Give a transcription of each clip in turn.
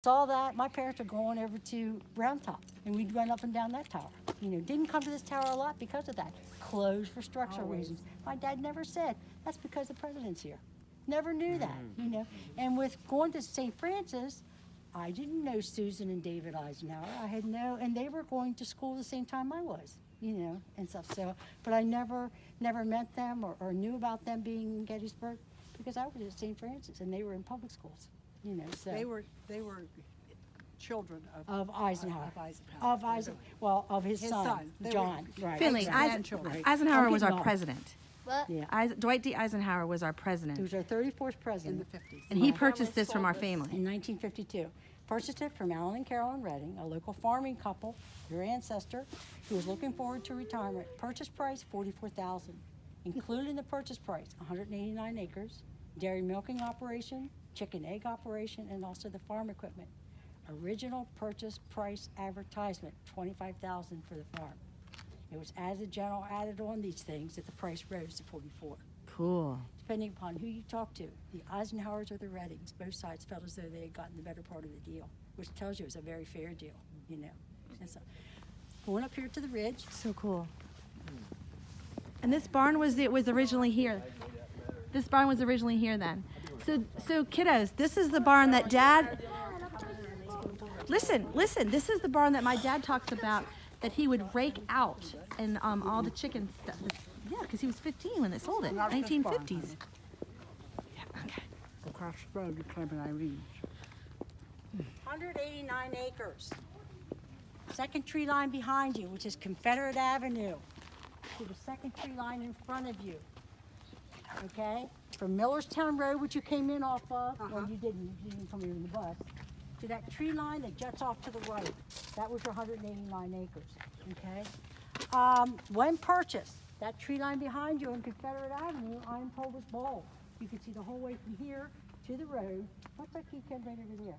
Saw that, my parents were going over to Brown Top, and we'd run up and down that tower. Didn't come to this tower a lot because of that. Closed for structural reasons. My dad never said, that's because the president's here. Never knew that, And with going to St. Francis, I didn't know Susan and David Eisenhower. I had and they were going to school the same time I was, and stuff. So, but I never met them or knew about them being in Gettysburg because I was at St. Francis and they were in public schools. So they were children of Eisenhower. Of his son, John. Right. Finley, grandchildren. Eisenhower was our president. What? Yeah. Dwight D. Eisenhower was our He president. was our 34th president. in the 50s. And he purchased this from our family. In 1952. Purchased it from Alan and Carolyn Redding, a local farming couple, your ancestor, who was looking forward to retirement. Purchase price, $44,000. Included in the purchase price, 189 acres, dairy milking operation, chicken egg operation, and also the farm equipment. Original purchase price advertisement, $25,000 for the farm. It was as the general added on these things that the price rose to $44,000. Cool. Depending upon who you talk to, the Eisenhowers or the Reddings, both sides felt as though they had gotten the better part of the deal, which tells you it was a very fair deal, And so, going up here to the ridge. So cool. And this barn was originally here. This barn was originally here then. So kiddos, this is the barn that Dad. Listen. This is the barn that my dad talks about that he would rake out and all the chicken stuff. Yeah, because he was 15 when they sold it, 1950s. Yeah, okay. Across the road, you climb an Irene. 189 acres. Second tree line behind you, which is Confederate Avenue, to the second tree line in front of you. Okay? From Millerstown Road, which you came in off of, well, you didn't come here in the bus, to that tree line that juts off to the right. That was your 189 acres. Okay? When purchased, that tree line behind you on Confederate Avenue, iron pole was bald. You could see the whole way from here to the road. What's that key code right over there?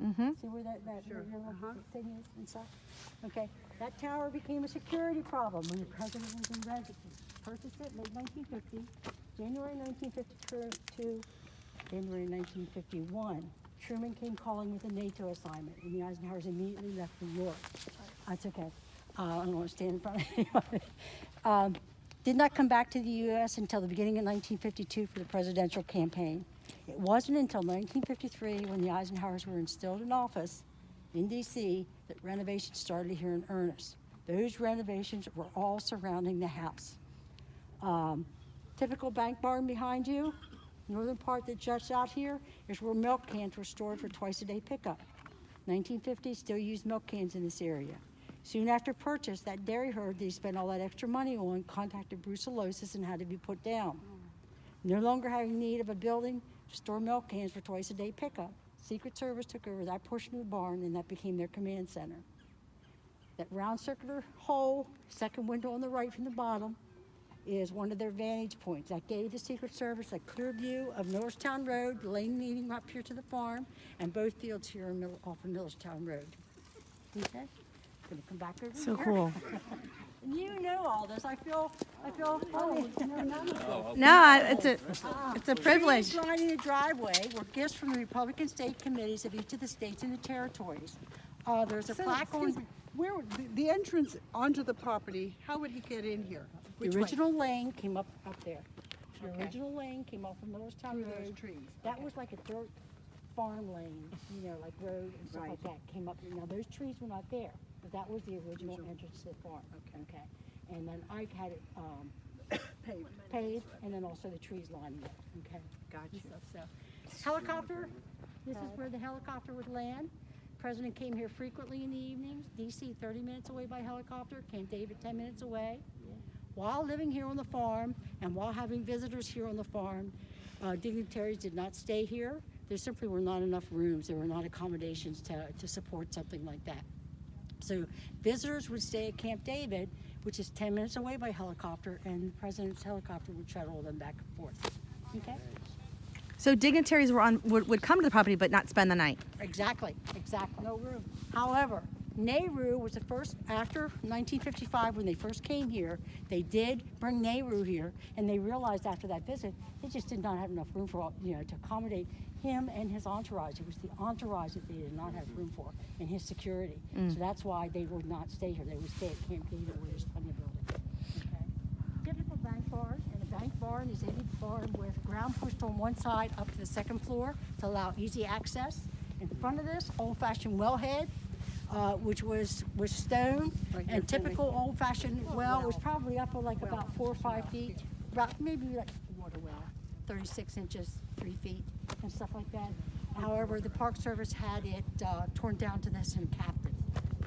Mm-hmm. See where that your little thing is and stuff? Okay, that tower became a security problem when the president was in residence. Purchased it late 1950, January 1952, January 1951. Truman came calling with a NATO assignment, and the Eisenhowers immediately left New York. That's okay. I don't want to stand in front of anybody. Did not come back to the U.S. until the beginning of 1952 for the presidential campaign. It wasn't until 1953, when the Eisenhowers were instilled in office in D.C., that renovations started here in earnest. Those renovations were all surrounding the house. Typical bank barn behind you, northern part that juts out here, is where milk cans were stored for twice-a-day pickup. 1950, still used milk cans in this area. Soon after purchase, that dairy herd they spent all that extra money on contacted brucellosis and had to be put down. No longer having need of a building to store milk cans for twice-a-day pickup, Secret Service took over that portion of the barn, and that became their command center. That round circular hole, second window on the right from the bottom, is one of their vantage points. That gave the Secret Service a clear view of Millerstown Road, the lane leading up here to the farm, and both fields here off of Millerstown Road. Okay? Gonna come back over So here. cool. And you know all this. I feel funny to know none of this. No, it's a privilege. Trees lining the driveway were gifts from the Republican state committees of each of the states and the territories. There's a plaque on Where the entrance onto the property? How would he get in here? Which the way? original lane came up there. The Okay. original lane came off from Millerstown Through Road. those trees. That was like a dirt farm lane, like road and stuff like that. Came up. Now those trees were not there, but that was the original entrance to the farm. Okay. And then Ike had it paved, and then also the trees lining it. Okay. Gotcha. So, helicopter. This is where the helicopter would land. President came here frequently in the evenings. D.C. 30 minutes away by helicopter. Camp David 10 minutes away. While living here on the farm and while having visitors here on the farm, dignitaries did not stay here. There simply were not enough rooms. There were not accommodations to support something like that. So visitors would stay at Camp David, which is 10 minutes away by helicopter, and the president's helicopter would shuttle them back and forth. Okay? So dignitaries would come to the property but not spend the night. Exactly. No room. However, Nehru was the first, after 1955 when they first came here, they did bring Nehru here, and they realized after that visit, they just did not have enough room for, to accommodate him and his entourage. It was the entourage that they did not have room for, and his security. So that's why they would not stay here. They would stay at Camp David where there's plenty of buildings. Okay. Typical bank barn, and a bank barn is any barn with ground pushed on one side up to the second floor to allow easy access. In front of this, old-fashioned wellhead, which was stone, and typical old-fashioned well was probably up like about 4 or 5 feet, about maybe like water well, 36 inches, 3 feet, and stuff like that. However, the Park Service had it torn down to this and capped it.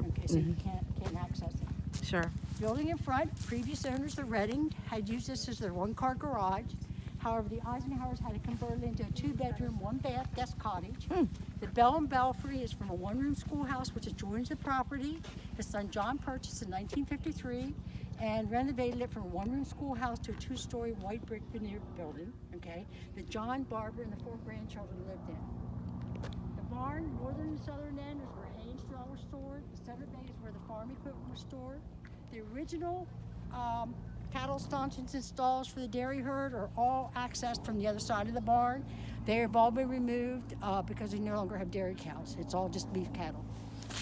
Okay, so you can't access it. Sure. Building in front, previous owners, the Redding, had used this as their one-car garage. However, the Eisenhowers had it converted into a 2-bedroom, 1-bath guest cottage. The Bell and Belfry is from a 1-room schoolhouse which adjoins the property. His son John purchased in 1953 and renovated it from a 1-room schoolhouse to a 2-story white brick veneer building. Okay, that John, Barbara, and the 4 grandchildren lived in. The barn, northern and southern end, is where hay and straw were stored. The center bay is where the farm equipment was stored. The original cattle stanchions and stalls for the dairy herd are all accessed from the other side of the barn. They have all been removed because they no longer have dairy cows. It's all just beef cattle.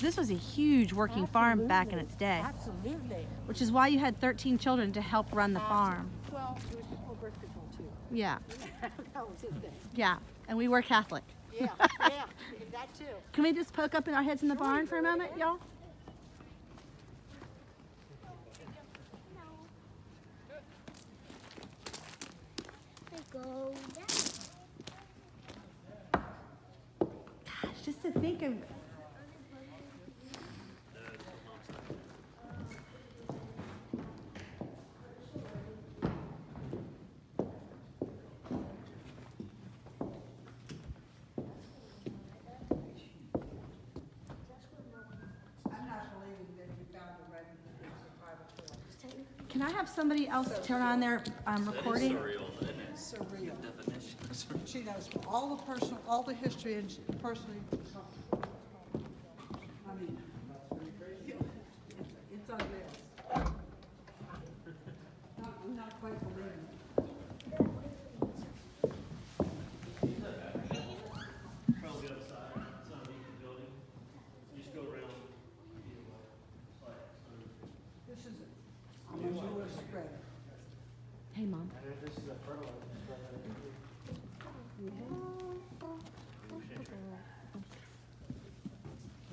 This was a huge working farm back in its day, Absolutely. which is why you had 13 children to help run the farm. Well, it was before birth control too. Yeah, That was his thing. yeah, and we were Catholic. Yeah, that too. Can we just poke up in our heads in the barn for a moment, y'all? Go down. Gosh, just to think of. Can I have somebody else turn on their recording? Surreal. She knows all the history, and she personally. I mean, it's unreal. I'm not quite believing it. Probably outside, it's not a vacant building. You just go around. This is it. I'm a Jewish spread. Hey, Mom. This is a fertilizer.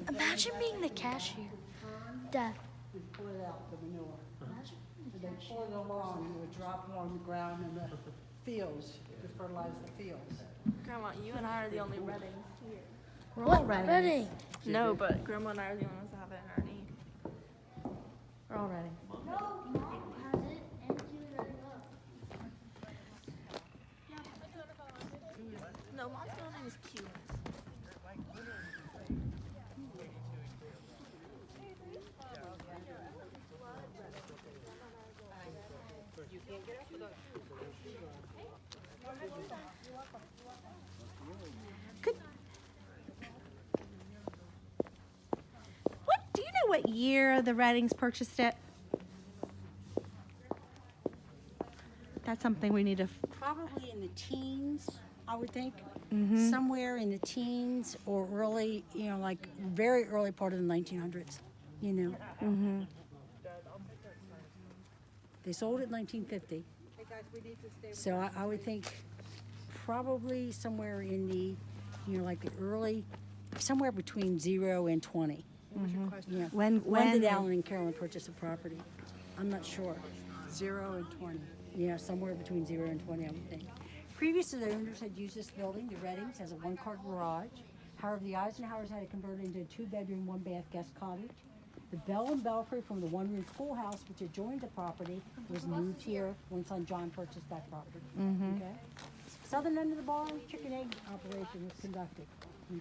Imagine being the cashier. Dad. We pull it out, the manure. And they pour it along, and it would drop it on the ground in the fields to fertilize the fields. Grandma, you and I are the only Reddings here. We're all ready. Ready? No, but Grandma and I are the only ones that have it in our name. We're all ready. No, Mom has it, and you let it up. No, Mom's middle name is Q. Do you know what year the Reddings purchased it? That's something we need to. Probably in the teens, I would think. Somewhere in the teens or early, like very early part of the 1900s, They sold it in 1950. Hey guys, we need to stay. So I would think probably somewhere in the, like the early, somewhere between 0 and 20. What was your question? Yeah. When did Alan and Carolyn purchase the property? I'm not sure. 0 and 20. Yeah, somewhere between 0 and 20, I would think. Previous owners had used this building, the Reddings, as a 1-car garage. However, the Eisenhowers had it converted into a 2-bedroom, 1-bath guest cottage. The Bell and Belfry from the 1-room schoolhouse, which adjoined the property, was moved here when son John purchased that property. Okay. Southern end of the barn, chicken egg operation was conducted.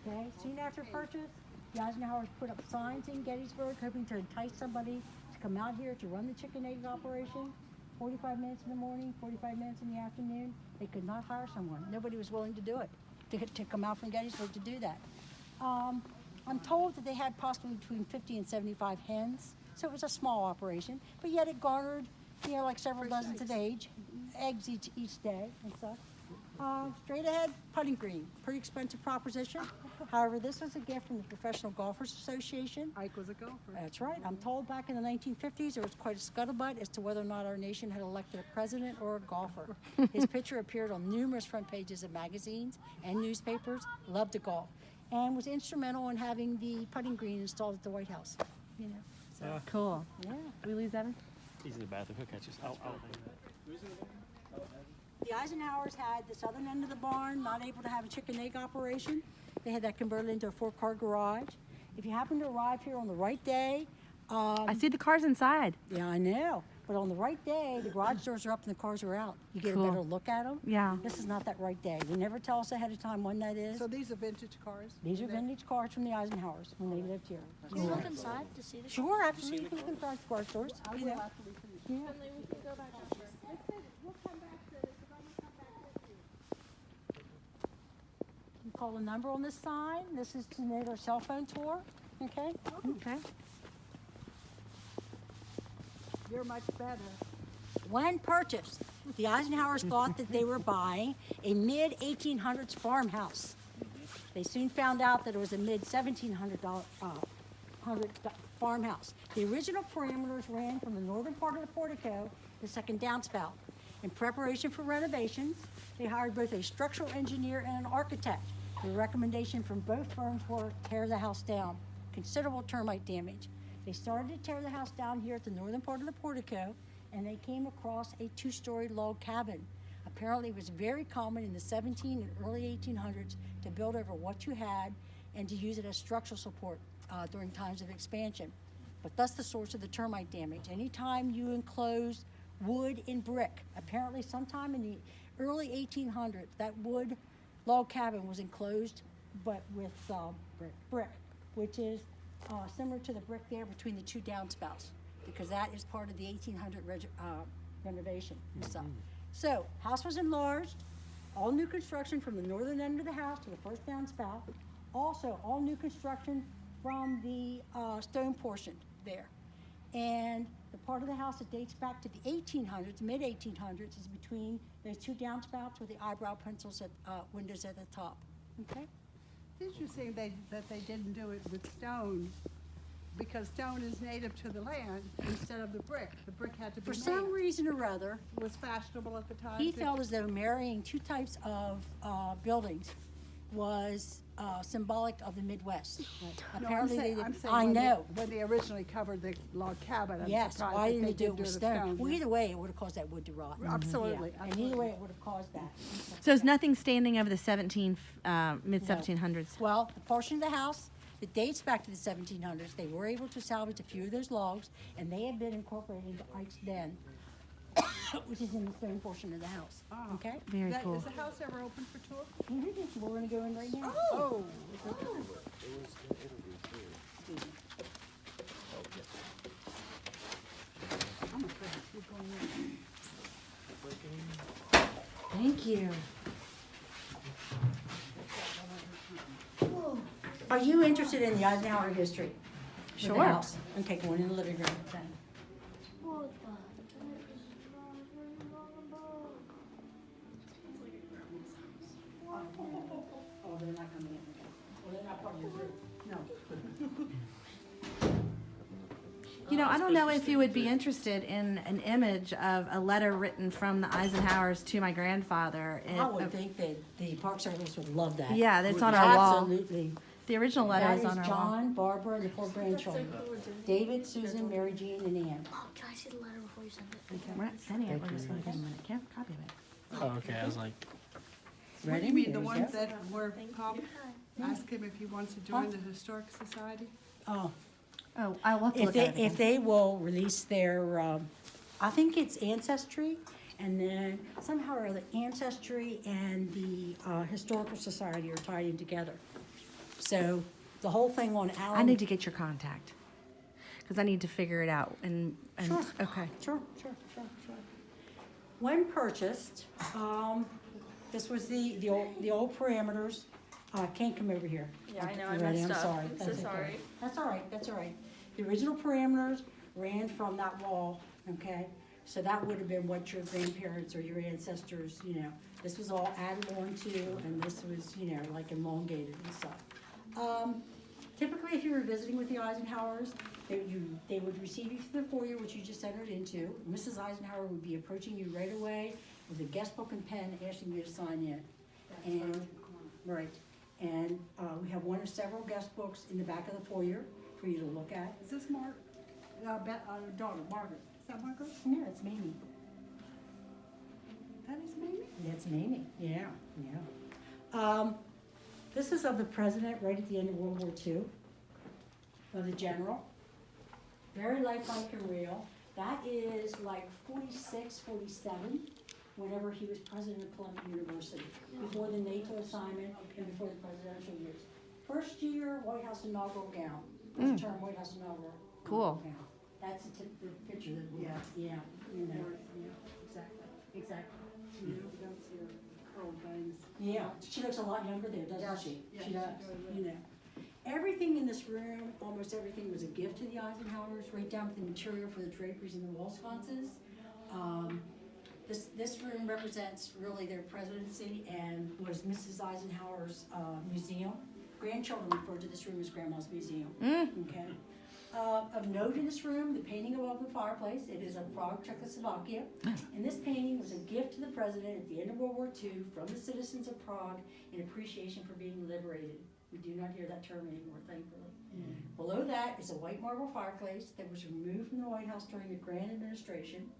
Okay. Soon after purchase, the Eisenhowers put up signs in Gettysburg, hoping to entice somebody to come out here to run the chicken egg operation. 45 minutes in the morning, 45 minutes in the afternoon. They could not hire someone. Nobody was willing to do it, to come out from Gettysburg to do that. I'm told that they had possibly between 50 and 75 hens, so it was a small operation, but yet it garnered, like several dozens of eggs each day and stuff. Straight ahead, putting green, pretty expensive proposition. However, this was a gift from the Professional Golfers Association. Ike was a golfer. That's right. I'm told back in the 1950s there was quite a scuttlebutt as to whether or not our nation had elected a president or a golfer. His picture appeared on numerous front pages of magazines and newspapers, loved to golf, and was instrumental in having the putting green installed at the White House. So, Cool. yeah. Did we lose Evan? He's in the bathroom. He'll catch us. I'll The Eisenhowers had the southern end of the barn, not able to have a chicken egg operation. They had that converted into a 4-car garage. If you happen to arrive here on the right day, I see the cars inside. yeah, I know, but on the right day, the garage doors are up and the cars are out. You get Cool. a better look at them. Yeah. This is not that right day. They never tell us ahead of time when that is. So these are vintage cars? These are vintage cars from the Eisenhowers when they lived here. Can you look inside to see the Sure, absolutely. You can look inside the garage doors. I will after we finish. Yeah. And then we can go back after. You call the number on this sign. This is to denote our cell phone tour. Okay. Okay. You're much better. When purchased, the Eisenhowers thought that they were buying a mid-1800s farmhouse. They soon found out that it was a mid-1700 farmhouse. The original parameters ran from the northern part of the portico to the second downspout. In preparation for renovations, they hired both a structural engineer and an architect. The recommendation from both firms were tear the house down. Considerable termite damage. They started to tear the house down here at the northern part of the portico, and they came across a 2-story log cabin. Apparently, it was very common in the 17 and early 1800s to build over what you had and to use it as structural support during times of expansion. But thus the source of the termite damage. Anytime you enclosed wood in brick, apparently sometime in the early 1800s, that wood log cabin was enclosed, but with brick, which is similar to the brick there between the two downspouts, because that is part of the 1800 renovation and stuff. So, house was enlarged, all new construction from the northern end of the house to the first downspout, also all new construction from the stone portion there. And the part of the house that dates back to the 1800s, mid-1800s, is between those two downspouts with the eyebrow pencils at windows at the top. Okay? It's interesting that they didn't do it with stone, because stone is native to the land instead of the brick. The brick had to be For made. some reason or other, It was fashionable at the time. he felt as though marrying two types of buildings was symbolic of the Midwest. No, Apparently, I'm saying I when know. when they originally covered the log cabin, I'm Yes, surprised why that didn't they do it with with stone? Well, yeah. either way, it would have caused that wood to rot. Absolutely, Yeah. And either way, it would have caused that. So there's nothing standing over the mid-1700s. Well, the portion of the house that dates back to the 1700s, they were able to salvage a few of those logs, and they have been incorporated into Ike's Den, which is in the stone portion of the house. Ah. Okay? Very cool. Is the house ever open for tour? We're going to go in right now. Oh. I'm afraid we're going in. Thank you. Are you interested in the Eisenhower history? With the Sure. house? Okay, go on in the living room then. What Oh, they're not coming in. Well, they're not part of your group. No. You know, I don't know if you would be interested in an image of a letter written from the Eisenhowers to my grandfather. I would think that the Park Service would love that. Yeah, that's on our wall. Absolutely. The original letter That is is on our wall. John, Barbara, and the 4 grandchildren. David, Susan, Mary Jean, and Ann. Mom, can I see the letter before you send it? We're not sending it, we're just gonna give them a copy of it. Oh, okay. I was like, Ready? You mean the There you ones go. that were copied? Ask him if he wants to join the Historic Society? Oh, Oh, I'll have to if look they, at it if again. they will release their, I think it's Ancestry, and then somehow or other, Ancestry and the Historical Society are tied in together. So the whole thing on Allen. I need to get your contact, because I need to figure it out and, Sure. okay. Sure. When purchased, this was the old parameters. Can't come over here. Yeah, I know, I You ready? messed I'm up. sorry. I'm so That's okay. sorry. That's all right, that's all right. The original parameters ran from that wall, okay? So that would have been what your grandparents or your ancestors, you know, this was all added on to, and this was, you know, like elongated and stuff. Typically, if you were visiting with the Eisenhowers, they would receive you through the foyer, which you just entered into. Mrs. Eisenhower would be approaching you right away with a guest book and pen, asking you to sign in. And, right, and we have one of several guest books in the back of the foyer for you to look at. Is this Mark, daughter, Margaret? Is that Margaret? Yeah, it's Mamie. That is Mamie? That's Mamie, yeah, yeah. This is of the president right at the end of World War II, of the general. Very lifelike and real. That is like 46, 47, whenever he was president of Columbia University, before the NATO assignment and before the presidential years. First year, White House inaugural gown. First term, White House inaugural Cool. gown. That's the picture that we, yeah, you know, Exactly. exactly. You don't see her curled bangs. Yeah, she looks a lot younger there, doesn't Yes, she? yes, She she does, does. you know. Everything in this room, almost everything was a gift to the Eisenhowers, right down to the material for the draperies and the wall sconces. This room represents really their presidency and was Mrs. Eisenhower's museum. Grandchildren refer to this room as Grandma's Museum. Okay. Of note in this room, the painting above the fireplace. It is of Prague, Czechoslovakia. And this painting was a gift to the president at the end of World War II from the citizens of Prague in appreciation for being liberated. We do not hear that term anymore, thankfully. Below that is a white marble fireplace that was removed from the White House during the Grant administration,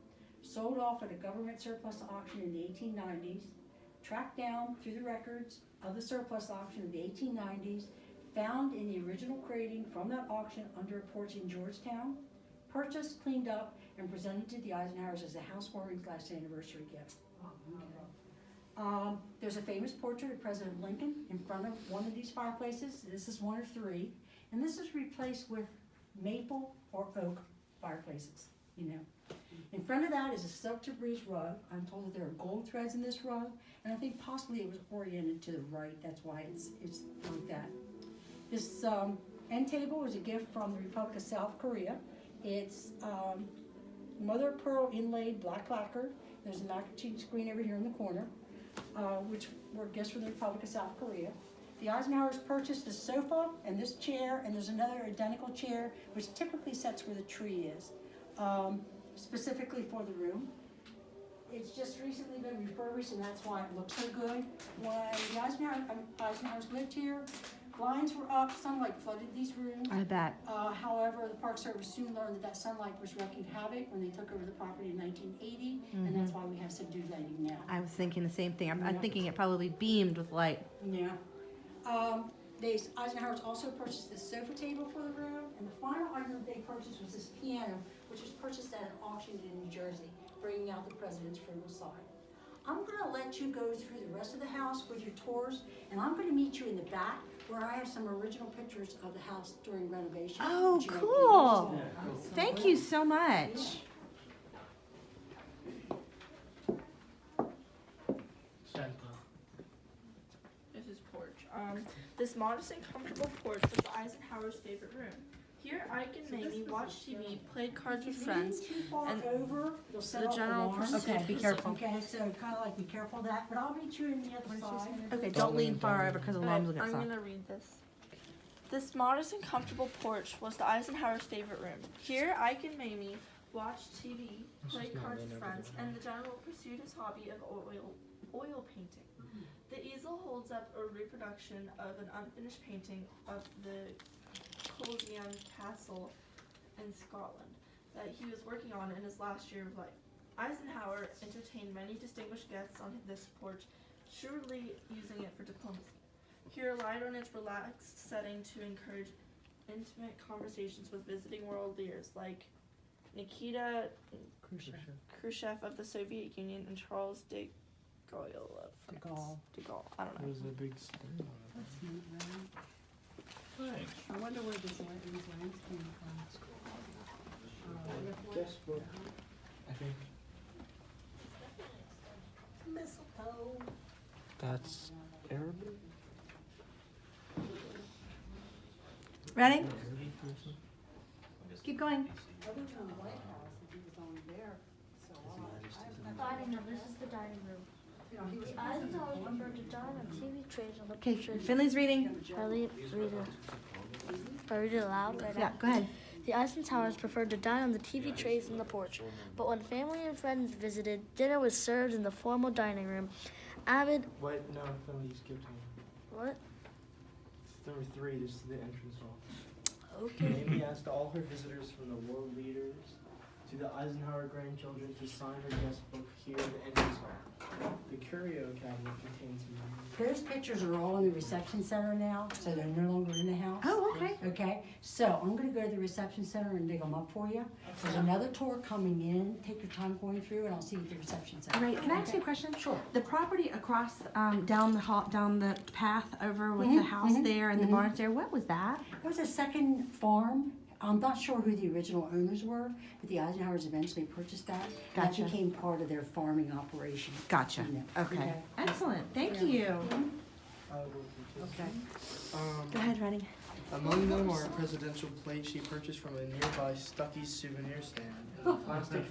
sold off at a government surplus auction in the 1890s, tracked down through the records of the surplus auction of the 1890s, found in the original crating from that auction under a porch in Georgetown, purchased, cleaned up, and presented to the Eisenhowers as a housewarming / anniversary gift. There's a famous portrait of President Lincoln in front of one of these fireplaces. This is one of three, and this is replaced with maple or oak fireplaces, you know. In front of that is a silk Tabriz rug. I'm told that there are gold threads in this rug, and I think possibly it was oriented to the right. That's why it's like that. This end table is a gift from the Republic of South Korea. It's mother of pearl inlaid black lacquer. There's a macaroni screen over here in the corner, which were gifts from the Republic of South Korea. The Eisenhowers purchased this sofa and this chair, and there's another identical chair, which typically sits where the tree is, specifically for the room. It's just recently been refurbished, and that's why it looks so good. When the Eisenhowers lived here, blinds were up, sunlight flooded these rooms. I bet. However, the Park Service soon learned that sunlight was wreaking havoc when they took over the property in 1980, and that's why we have subdued lighting now. I was thinking the same thing. I'm thinking it probably beamed with light. Yeah. The Eisenhowers also purchased this sofa table for the room, and the final item they purchased was this piano, which was purchased at an auction in New Jersey, bringing out the president's frugal side. I'm gonna let you go through the rest of the house with your tours, and I'm gonna meet you in the back where I have some original pictures of the house during renovation. Oh, which you might be cool. interested in. Thank you so much. This is porch. This modest and comfortable porch was the Eisenhower's favorite room. Here, Ike and Mamie watched TV, played cards with friends, If you lean too far and over, you'll set the off general alarms. pursuit. Okay, be careful. Okay, so kind of like be careful of that, but I'll meet you in the other side. Okay, don't lean far over because the alarms will get I'm soft. gonna read this. This modest and comfortable porch was the Eisenhower's favorite room. Here, Ike and Mamie watched TV, played cards with friends, and the general pursued his hobby of oil painting. The easel holds up a reproduction of an unfinished painting of the Collegium Castle in Scotland that he was working on in his last year of life. Eisenhower entertained many distinguished guests on this porch, surely using it for diplomacy. He relied on its relaxed setting to encourage intimate conversations with visiting world leaders like Nikita Khrushchev of the Soviet Union and Charles de Gaulle of France. De Gaulle. I don't know. There's a big stain on That's neat, right? Thanks. I wonder where these lands came from. Gettysburg, I think. Mistletoe. That's Arabic? Ready? Keep going. Other than the White House, he was only there so long. Dining room. This is the dining room. You know, he was The Eisenhowers preferred to dine on TV trays on the Okay, porch. Finley's reading. Shall I read it aloud right Yeah, now? go ahead. The Eisenhowers preferred to dine on the TV trays on the porch, but when family and friends visited, dinner was served in the formal dining room. Avid, What? No, Finley, you skipped one. what? Number 3, this is the entrance hall. Okay. Amy asked all her visitors from the world leaders to the Eisenhower grandchildren to sign her guest book here in the entrance hall. The curio cabinet contains Those pictures are all in the reception center now, so they're no longer in the house. Oh, okay. Okay, so I'm gonna go to the reception center and dig them up for you. There's another tour coming in. Take your time going through, and I'll see you at the reception center. Great. Can I ask you a question? Sure. The property across down the hall, down the path over with the house there and the barns there. What was that? It was a second farm. I'm not sure who the original owners were, but the Eisenhowers eventually purchased that. Gotcha. That became part of their farming operation. Gotcha. You know. Okay. Excellent. Thank you. Okay. Go ahead, Ready. Among them are a presidential plate she purchased from a nearby Stuckey's souvenir stand, and plastic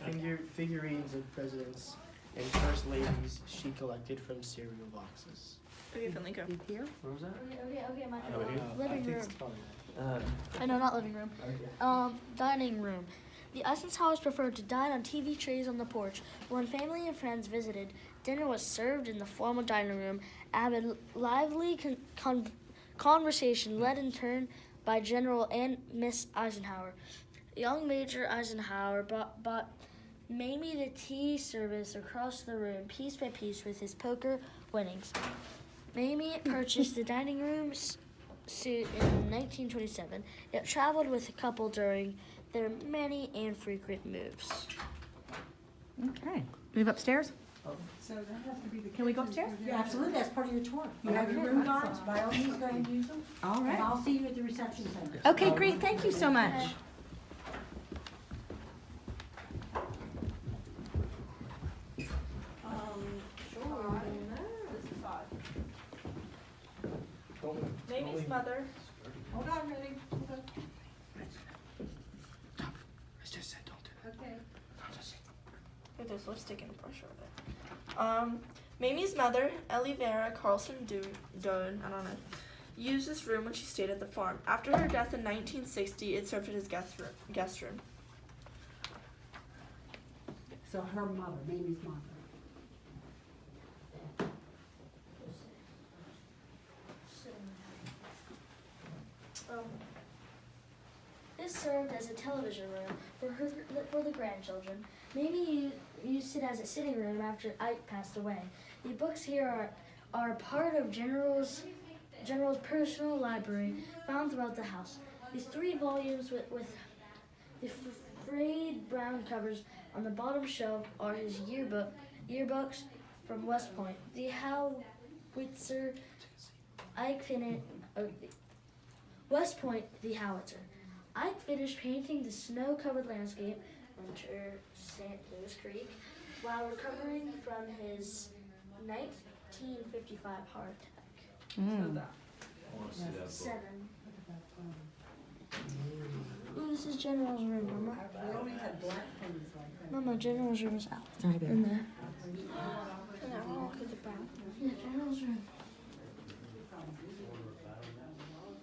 figurines of presidents and first ladies she collected from cereal boxes. Okay, Finley, go. Here? Where was that? Okay, my I living think room. it's probably I know, not living room. Dining room. The Eisenhowers preferred to dine on TV trays on the porch. When family and friends visited, dinner was served in the formal dining room. Amid lively conversation led in turn by General and Miss Eisenhower. Young Major Eisenhower bought Mamie the tea service across the room, piece by piece, with his poker winnings. Mamie purchased the dining room suit in 1927. It traveled with the couple during their many and frequent moves. Okay. Move upstairs. So that has to be the. Can we go upstairs? Yeah, absolutely. That's part of your tour. You have your Okay. room cards. By all means, go and use them. All And right. I'll see you at the reception center. Okay, great. Thank you so much. This is 5. Don't move. Mamie's mother. Hold on, ready? Hold on. I just said don't do that. Okay. With there's lipstick and a brush over it. Mamie's mother, Elivera Carlson Doan, I don't know, used this room when she stayed at the farm. After her death in 1960, it served as guest room. So her mother, Mamie's mother. This served as a television room for the grandchildren. Mamie used it as a sitting room after Ike passed away. The books here are part of General's personal library found throughout the house. The 3 volumes with the frayed brown covers on the bottom shelf are his yearbooks from West Point. The Howitzer, Ike finished. West Point, the Howitzer. Ike finished painting the snow-covered landscape under St. Louis Creek while recovering from his 1955 heart attack. 7. Ooh, this is General's room, Mama. We only had black things like that. Mama, General's room is out. Right there. In there. And now we'll look at the back. Yeah, General's room.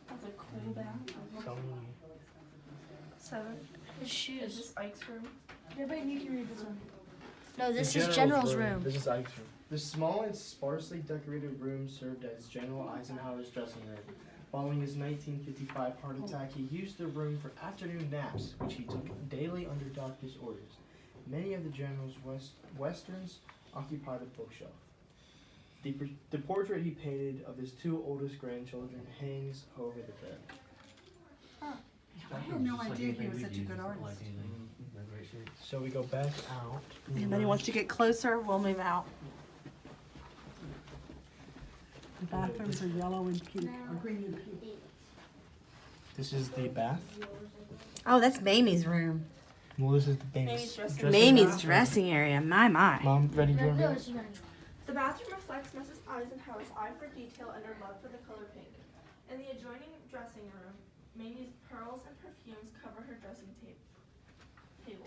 That's a cool bath. 7. His Is shoes. this Ike's room? Yeah, but you can read this one. No, this The is General's room. room. This is Ike's room. The small and sparsely decorated room served as General Eisenhower's dressing room. Following his 1955 heart attack, he used the room for afternoon naps, which he took daily under doctor's orders. Many of the general's westerns occupy the bookshelf. The portrait he painted of his 2 oldest grandchildren hangs over the bed. I had no idea he was such a good artist. So we go back out. Anybody wants to get closer, we'll move out. The bathrooms are yellow and pink, or green and pink. This is the bath. Oh, that's Mamie's room. Well, this is the Mamie's dressing Mamie's bathroom. dressing area. My. Mom, ready to No, go? it's not. The bathroom reflects Mrs. Eisenhower's eye for detail and her love for the color pink. In the adjoining dressing room, Mamie's pearls and perfumes cover her dressing table.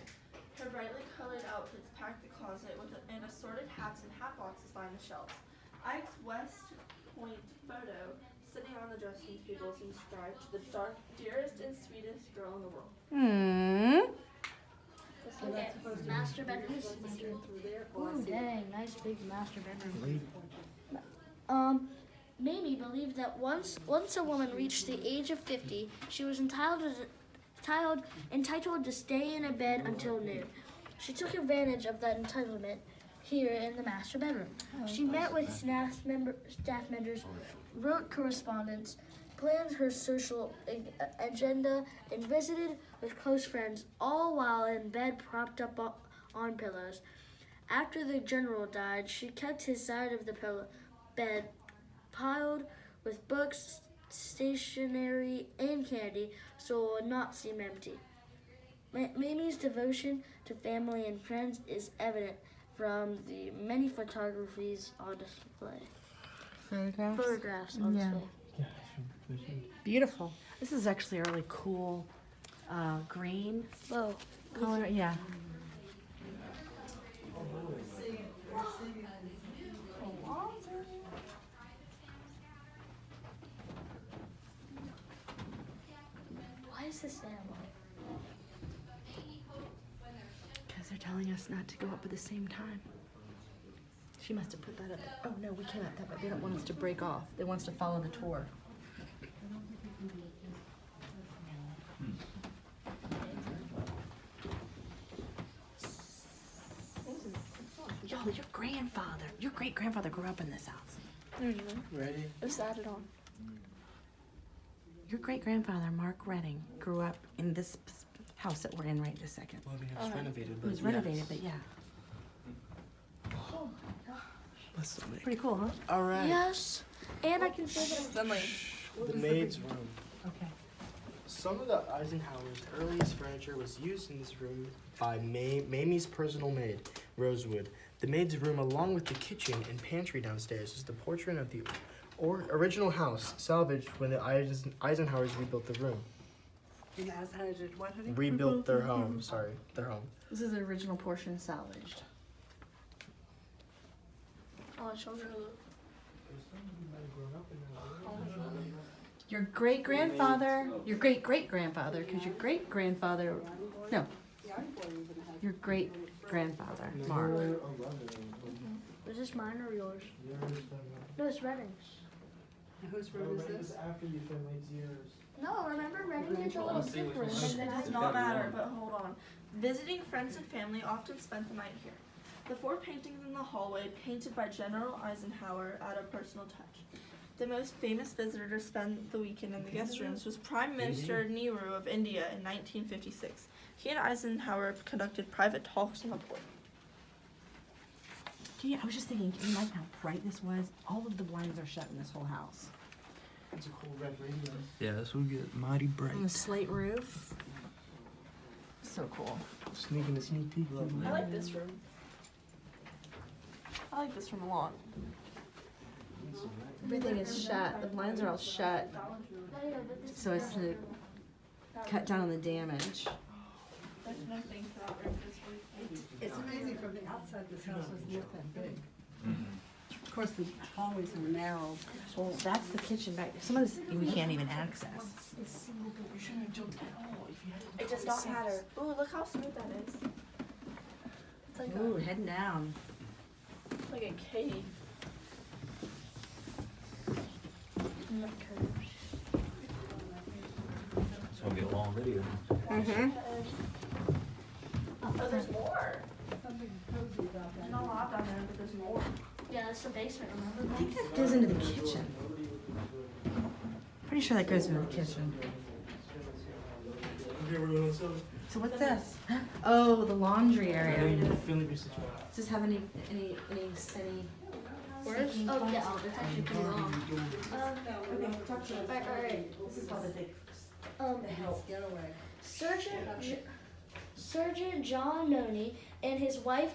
Her brightly colored outfits pack the closet and assorted hats and hat boxes line the shelves. Ike's West Point photo sitting on the dressing table is inscribed to the dearest and sweetest girl in the world. Okay, master bedrooms. Ooh, dang, nice big master bedroom. Mamie believed that once a woman reached the age of 50, she was entitled to stay in a bed until noon. She took advantage of that entitlement here in the master bedroom. She met with staff members, wrote correspondence, planned her social agenda, and visited with close friends, all while in bed propped up on pillows. After the general died, she kept his side of the bed piled with books, stationery, and candy so it would not seem empty. Mamie's devotion to family and friends is evident from the many photographies on display. Photographs on display. Beautiful. This is actually a really cool green Whoa. color. Yeah. Why is this animal? Because they're telling us not to go up at the same time. She must have put that up. Oh no, we came up that way. They don't want us to break off. They want us to follow the tour. Yo, your great-grandfather grew up in this house. Ready? It was added on. Your great-grandfather, Mark Redding, grew up in this house that we're in right this second. Well, I mean, it was renovated, It but was renovated, but yeah. Pretty cool, huh? All right. Yes. And I can say that. Then The maid's room. Okay. Some of the Eisenhower's earliest furniture was used in this room by Mamie's personal maid, Rosewood. The maid's room, along with the kitchen and pantry downstairs, is the portrait of the original house, salvaged when the Eisenhowers rebuilt the room. And as I did what, honey? Rebuilt their home, their home. This is the original portion salvaged. I'll show you. Your great-grandfather, your great-great-grandfather, because your great-grandfather, no, your great-grandfather, Mark. Is this mine or yours? No, it's Redding's. And whose room is this? After you finished yours. No, remember Redding did the little tip room. It does not matter, but hold on. Visiting friends and family often spent the night here. The 4 paintings in the hallway, painted by General Eisenhower, add a personal touch. The most famous visitor to spend the weekend in the guest rooms was Prime Minister Nehru of India in 1956. He and Eisenhower conducted private talks on the porch. I was just thinking, can you imagine how bright this was? All of the blinds are shut in this whole house. It's a cool red radio. Yeah, this will get mighty bright. On the slate roof. So cool. Sneaking a sneak peek. I like this room. I like this room a lot. Everything is shut. The blinds are all shut. So as to cut down on the damage. There's no thing for that room. It's amazing from the outside, this house was not that big. Of course, the hallways are narrow. Well, that's the kitchen back there. Some of this we can't even access. It does not matter. Ooh, look how smooth that is. It's like Ooh, heading down. it's like a cave. It's gonna be a long video. Oh, there's more. Something cozy about There's that. not a lot down there, but there's more. Yeah, that's the basement, I remember? think that goes into the kitchen. Pretty sure that goes into the kitchen. Okay, we're going to So what's this? Oh, the laundry area. Finley Beach. Does this have any Where's? Oh, yeah, it's actually pretty long. Okay, talk to us. Alright. This is called the big Getaway. Surgeon John Noney and his wife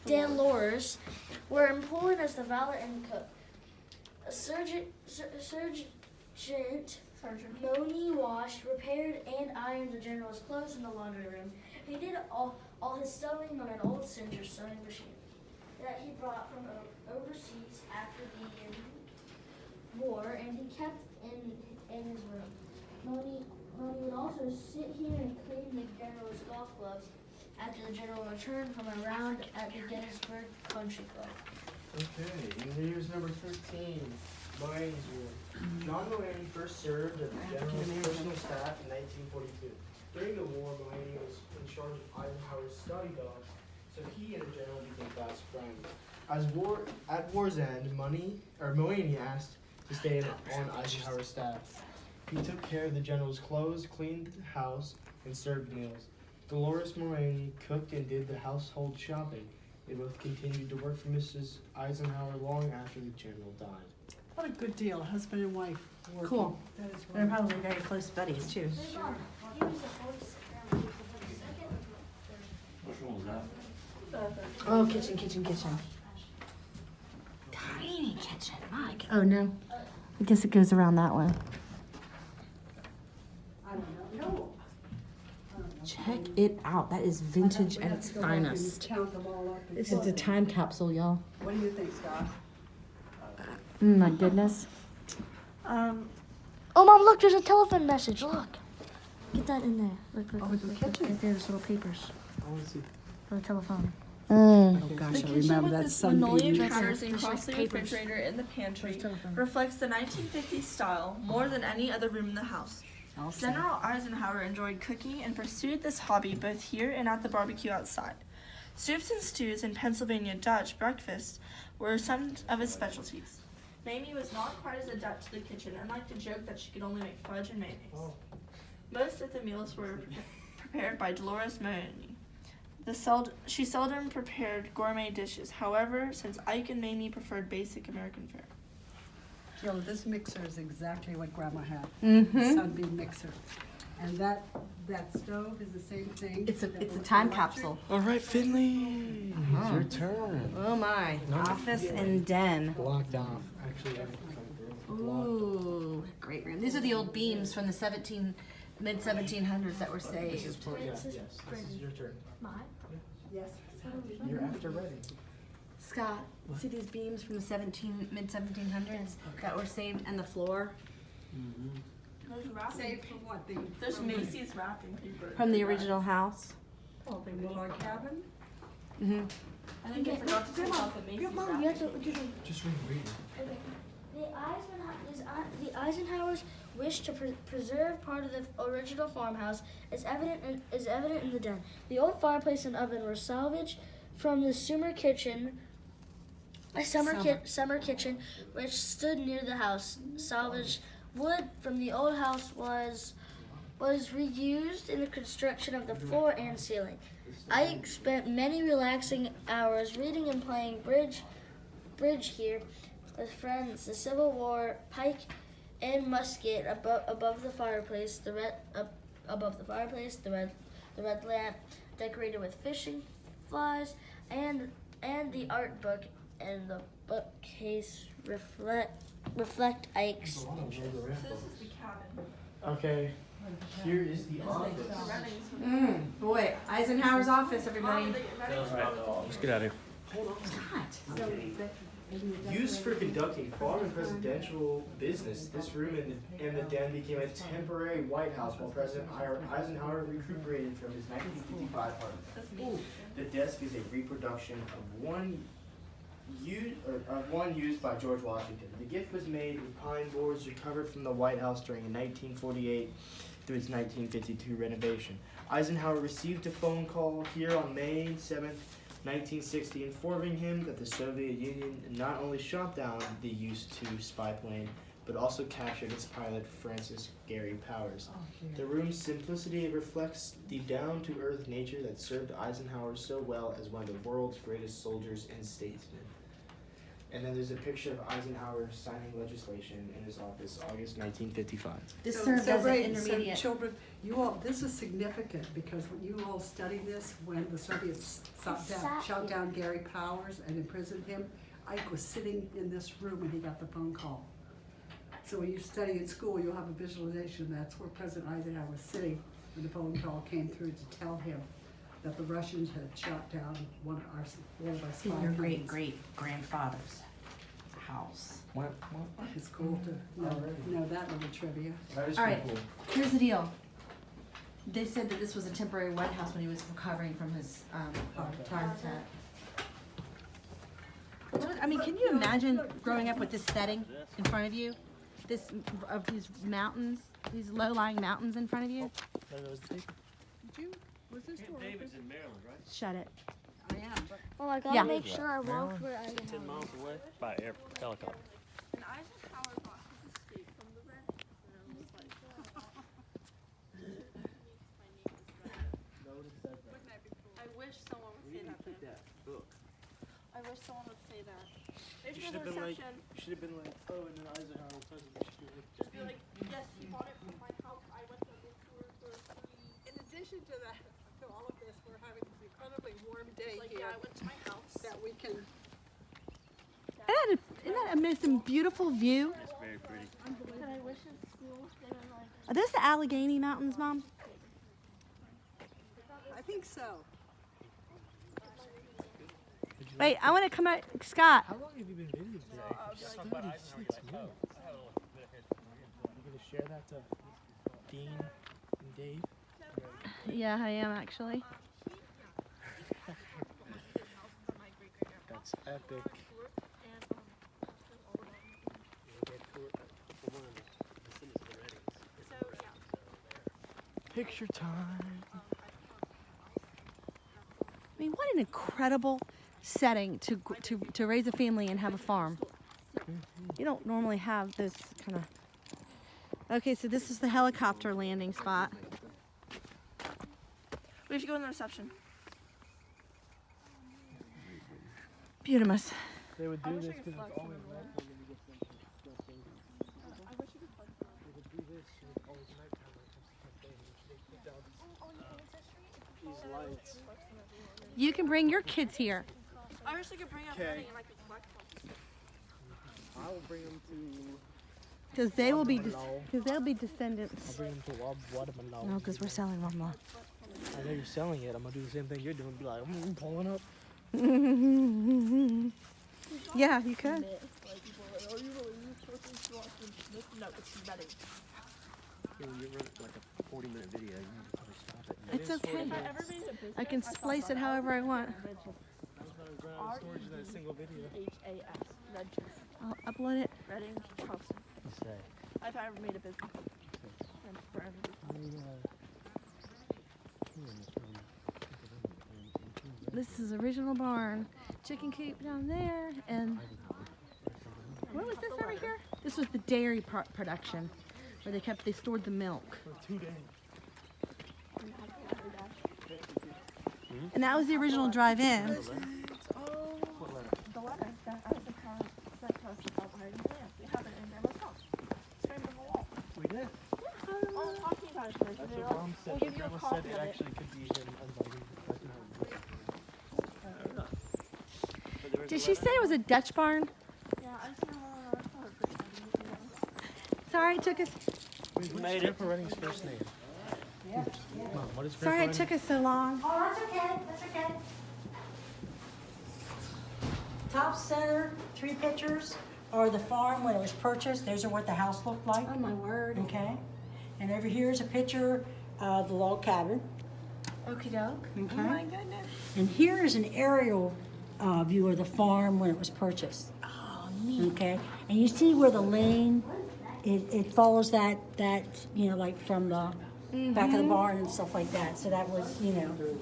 Dolores were employed as the valet and cook. Sergeant Sergeant. Moni washed, repaired, and ironed the general's clothes in the laundry room. He did all his sewing on an old Singer sewing machine that he brought from overseas after the war, and he kept in his room. Moni would also sit here and clean the general's golf clubs after the general returned from a round at the Gettysburg Country Club. Okay, and here's number 13, Moyni's room. John Moyni first served as the general's personal staff in 1942. During the war, Moyni was in charge of Eisenhower's study dogs, so he and the general became fast friends. At war's end, Moyni asked to stay on Eisenhower's staff. He took care of the general's clothes, cleaned the house, and served meals. Dolores Moyni cooked and did the household shopping. They both continued to work for Mrs. Eisenhower long after the general died. What a good deal, husband and wife working. Cool. That is They're wonderful. probably very close buddies too. Hey, Mom, he was the first, second. Which one was that? Oh, kitchen. Tiny kitchen, Mike. Oh no. I guess it goes around that way. I don't know. No. I don't know. Check it out. That is vintage We at have its to go back and finest. count them all up and This is plug a them. time capsule, y'all. What do you think, Scott? My goodness. Oh, Mom, look, there's a telephone message. Look. Get that in there. Look, Oh, it's in the kitchen. right there, there's little papers I want to see. for the telephone. Oh, gosh, The I kitchen remember with that its sunbeam. linoleum Right counters there. and There's, like, costly papers. refrigerator in the pantry There's telephone. reflects the 1950s style more than any other room in the house. I'll say. General Eisenhower enjoyed cooking and pursued this hobby both here and at the barbecue outside. Soups and stews and Pennsylvania Dutch breakfast were some of his specialties. Mamie was not quite as adept to the kitchen and liked to joke that she could only make fudge and mayonnaise. Oh. Most of the meals were prepared by Dolores Mooney. She seldom prepared gourmet dishes. However, since Ike and Mamie preferred basic American fare. Jill, this mixer is exactly what Grandma had. Mm-hmm. Sunbeam mixer. And that stove is the same thing. It's a that it's a was time electric. capsule. All right, Finley, it's your turn. Oh my. Office and den. Blocked off. Actually, I haven't come through. Blocked. Ooh, great room. These are the old beams from the mid 1700s that were This is saved. part, yes, this is your turn. Mine? Yes. You're after ready. Scott, see these beams from the mid 1700s that were saved, and the floor There's wrapping. Saved from what? There's Macy's wrapping paper. from the original house. Oh, the log cabin? Mm-hmm. I think I forgot to take out the Macy's Mom, wrapping. you have to do the Just read. Okay. The Eisenhowers wished to preserve part of the original farmhouse is evident in the den. The old fireplace and oven were salvaged from the summer kitchen, summer kitchen, which stood near the house. Salvaged wood from the old house was reused in the construction of the floor and ceiling. Ike spent many relaxing hours reading and playing bridge here with friends. The Civil War pike and musket above the fireplace. The red lamp decorated with fishing flies, and the art book and the bookcase reflect Ike's. This is the cabin. Okay, here is the office. Boy, Eisenhower's office, everybody. Let's get out of here. God. Used for conducting foreign and presidential business, this room and the den became a temporary White House while President Eisenhower recuperated from his 1955 heart attack. The desk is a reproduction of one used by George Washington. The gift was made with pine boards recovered from the White House during 1948 through its 1952 renovation. Eisenhower received a phone call here on May 7th, 1960, informing him that the Soviet Union not only shot down the U-2 spy plane, but also captured its pilot, Francis Gary Powers. The room's simplicity reflects the down-to-earth nature that served Eisenhower so well as one of the world's greatest soldiers and statesmen. And then there's a picture of Eisenhower signing legislation in his office, August 1955. This So- served so as an great. So intermediate. children, you all, this is significant because when you all studied this, when the Soviets shot down Gary Powers and imprisoned him, Ike was sitting in this room when he got the phone call. So when you study at school, you'll have a visualization. That's where President Eisenhower was sitting when the phone call came through to tell him that the Russians had shot down one of our spy Your great planes. great grandfather's house. It's cool to know that little trivia. That is All pretty right. cool. Here's the deal. They said that this was a temporary White House when he was recovering from his heart attack. I mean, can you imagine growing up with this setting in front of you? This of these mountains, these low-lying mountains in front of you? Was this Camp David's in Maryland, right? Shut it. I am, but Well, I gotta Yeah. make sure I walk where I 10 miles away by air helicopter. And Eisenhower got his escape from the Red. And I was like, I wish someone would say that. Book. I wish someone would say that. Maybe You for should the have been like, reception, you should have been like, oh, and then Eisenhower tells you what you should do. just be like, yes, you bought it from my house. I went to the tour for free. in addition to that, to all of this, we're having this incredibly warm day Like, here yeah, I went to my house. that we can. Isn't that a most beautiful view? It's very pretty. And I wish in school they were like, Are those the Allegheny Mountains, Mom? I think so. Wait, I want to come out, Scott. How long have you been videoing today? 36 minutes. You're gonna share that to Dean and Dave? Yeah, I am actually. That's epic. Picture time. I mean, what an incredible setting to raise a family and have a farm. You don't normally have this kind of. Okay, so this is the helicopter landing spot. we have to go in the reception. Beautiful. They would do this because it's always nighttime when you get them. I wish you could flex that. They would do this and it's always nighttime when it comes to Camp David. They put down these lights. You can bring your kids here. I wish I could bring up Okay. Reading and I could flex them. I will bring them to. Because they will be, because they'll be descendants. I'll bring them to Watermelon. No, because we're selling one more. I know you're selling it. I'm gonna do the same thing you're doing. Be like, I'm pulling up. Yeah, you could. No, it's better. You run like a 40-minute video. You need to probably stop it. It's okay. If I ever made a business, I can splice it however I want. Storage in a single video. H-A-S, Regis, I'll upload it. Reading, Charleston. You say. If I ever made a business. And for everybody. This is original barn. Chicken coop down there, and what was this over here? This was the dairy production, where they stored the milk. For 2 days. And that was the original drive-in. The letter that Eisenhower sent to us about hiding the land. We have it in Grandma's house. It's framed on the wall. We did. I was talking about it today. That's They're what like, Mom said. we'll give you a Grandma copy said it of it. actually could be him inviting Eisenhower. Did she say it was a Dutch barn? Yeah, Eisenhower, Sorry, it took us. Wait, what is Grandpa Redding's first name? Mom, what is Grandpa Sorry, it Redding? took us so long. Oh, that's okay, that's okay. Top center, 3 pictures are the farm when it was purchased. Those are what the house looked like. Oh my word. Okay. And over here is a picture of the log cabin. Okie doke. Okay. Oh my goodness. And here is an aerial view of the farm when it was purchased. Oh, neat. Okay. And you see where the lane, it follows that, like from the back of the barn and stuff like that. So that was,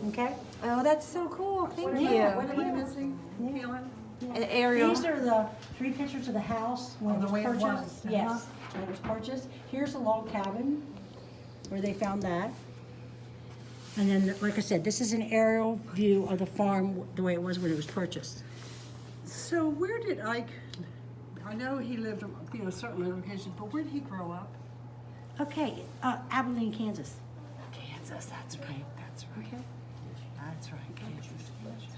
okay? Oh, that's so cool. Thank you. What am I missing? Kaylin? An aerial. These are the 3 pictures of the house when it the was way it purchased. was, Yes, when it was purchased. Here's the log cabin where they found that. And then, like I said, this is an aerial view of the farm the way it was when it was purchased. So where did Ike, I know he lived, certain locations, but where did he grow up? Okay, Abilene, Kansas. Kansas, that's right. That's right. Okay. That's right. Kansas.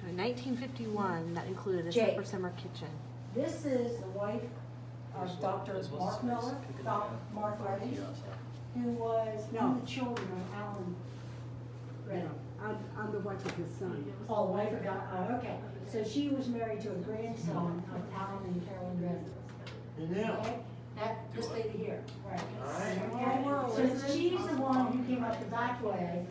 So in 1951, that included a Jake. separate summer kitchen. This is the wife Dr. Mark Miller, Dr. Mark Reddy, who was one of the children of Alan Reddy. I'm the wife of his son. Oh, I forgot. Okay. So she was married to a grandson of Alan and Carolyn Reddy. Okay? This lady here. Right. Okay? So she's the one who came up the back way